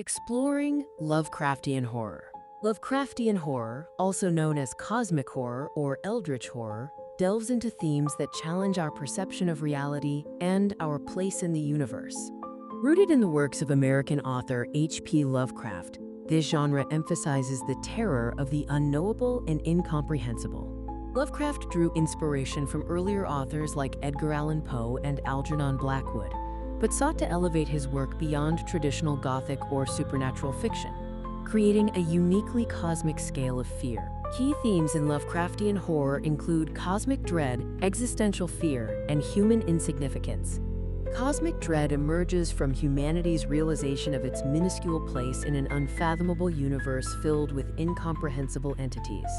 Exploring Lovecraftian horror. Lovecraftian horror, also known as cosmic horror or eldritch horror, delves into themes that challenge our perception of reality and our place in the universe. Rooted in the works of American author H.P. Lovecraft, this genre emphasizes the terror of the unknowable and incomprehensible. Lovecraft drew inspiration from earlier authors like Edgar Allan Poe and Algernon Blackwood, but sought to elevate his work beyond traditional Gothic or supernatural fiction, creating a uniquely cosmic scale of fear. Key themes in Lovecraftian horror include cosmic dread, existential fear, and human insignificance. Cosmic dread emerges from humanity's realization of its minuscule place in an unfathomable universe filled with incomprehensible entities.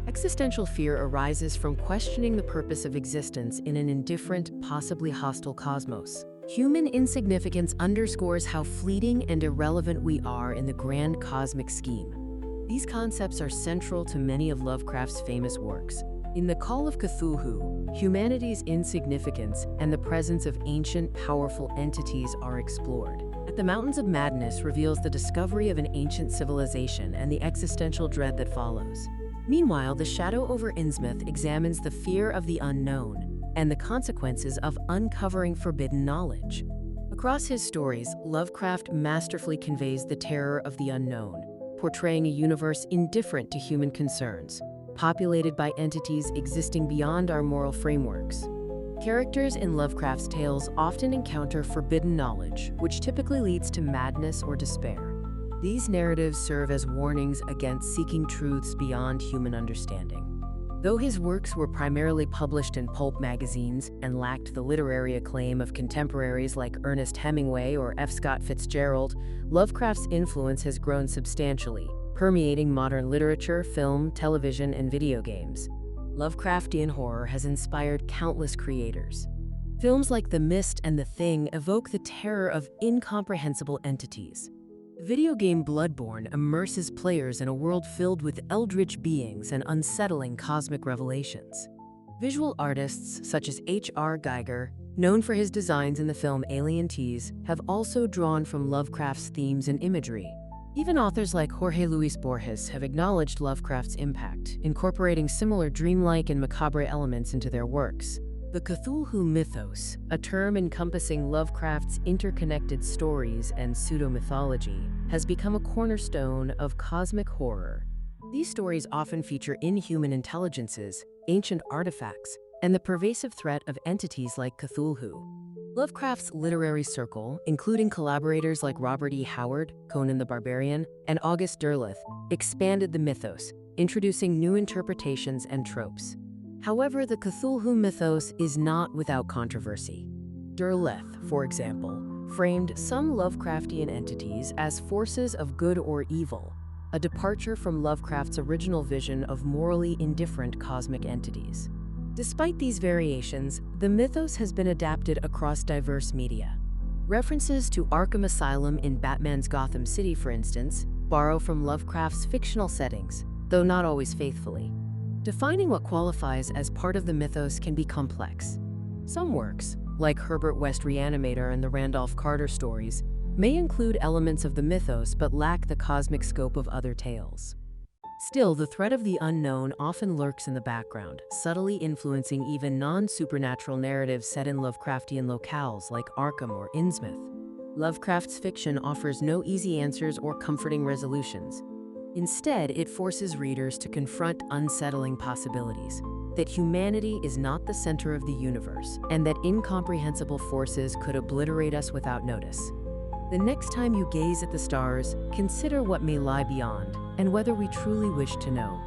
Existential fear arises from questioning the purpose of existence in an indifferent, possibly hostile cosmos. Human insignificance underscores how fleeting and irrelevant we are in the grand cosmic scheme. These concepts are central to many of Lovecraft's famous works. In The Call of Cthulhu, humanity's insignificance and the presence of ancient, powerful entities are explored. At the Mountains of Madness reveals the discovery of an ancient civilization and the existential dread that follows. Meanwhile, The Shadow over Innsmouth examines the fear of the unknown and the consequences of uncovering forbidden knowledge. Across his stories, Lovecraft masterfully conveys the terror of the unknown, portraying a universe indifferent to human concerns, populated by entities existing beyond our moral frameworks. Characters in Lovecraft's tales often encounter forbidden knowledge, which typically leads to madness or despair. These narratives serve as warnings against seeking truths beyond human understanding. Though his works were primarily published in pulp magazines and lacked the literary acclaim of contemporaries like Ernest Hemingway or F. Scott Fitzgerald, Lovecraft's influence has grown substantially, permeating modern literature, film, television, and video games. Lovecraftian horror has inspired countless creators. Films like The Mist and The Thing evoke the terror of incomprehensible entities. The video game Bloodborne immerses players in a world filled with eldritch beings and unsettling cosmic revelations. Visual artists such as H.R. Giger, known for his designs in the film Alien Tease, have also drawn from Lovecraft's themes and imagery. Even authors like Jorge Luis Borges have acknowledged Lovecraft's impact, incorporating similar dreamlike and macabre elements into their works. The Cthulhu mythos, a term encompassing Lovecraft's interconnected stories and pseudo-mythology, has become a cornerstone of cosmic horror. These stories often feature inhuman intelligences, ancient artifacts, and the pervasive threat of entities like Cthulhu. Lovecraft's literary circle, including collaborators like Robert E. Howard, Conan the Barbarian, and August Derleth, expanded the mythos, introducing new interpretations and tropes. However, the Cthulhu mythos is not without controversy. Derleth, for example, framed some Lovecraftian entities as forces of good or evil, a departure from Lovecraft's original vision of morally indifferent cosmic entities. Despite these variations, the mythos has been adapted across diverse media. References to Arkham Asylum in Batman's Gotham City, for instance, borrow from Lovecraft's fictional settings, though not always faithfully. Defining what qualifies as part of the mythos can be complex. Some works, like Herbert West Reanimator and the Randolph Carter stories, may include elements of the mythos but lack the cosmic scope of other tales. Still, the threat of the unknown often lurks in the background, subtly influencing even non-supernatural narratives set in Lovecraftian locales like Arkham or Innsmouth. Lovecraft's fiction offers no easy answers or comforting resolutions. Instead, it forces readers to confront unsettling possibilities, that humanity is not the center of the universe, and that incomprehensible forces could obliterate us without notice. The next time you gaze at the stars, consider what may lie beyond, and whether we truly wish to know.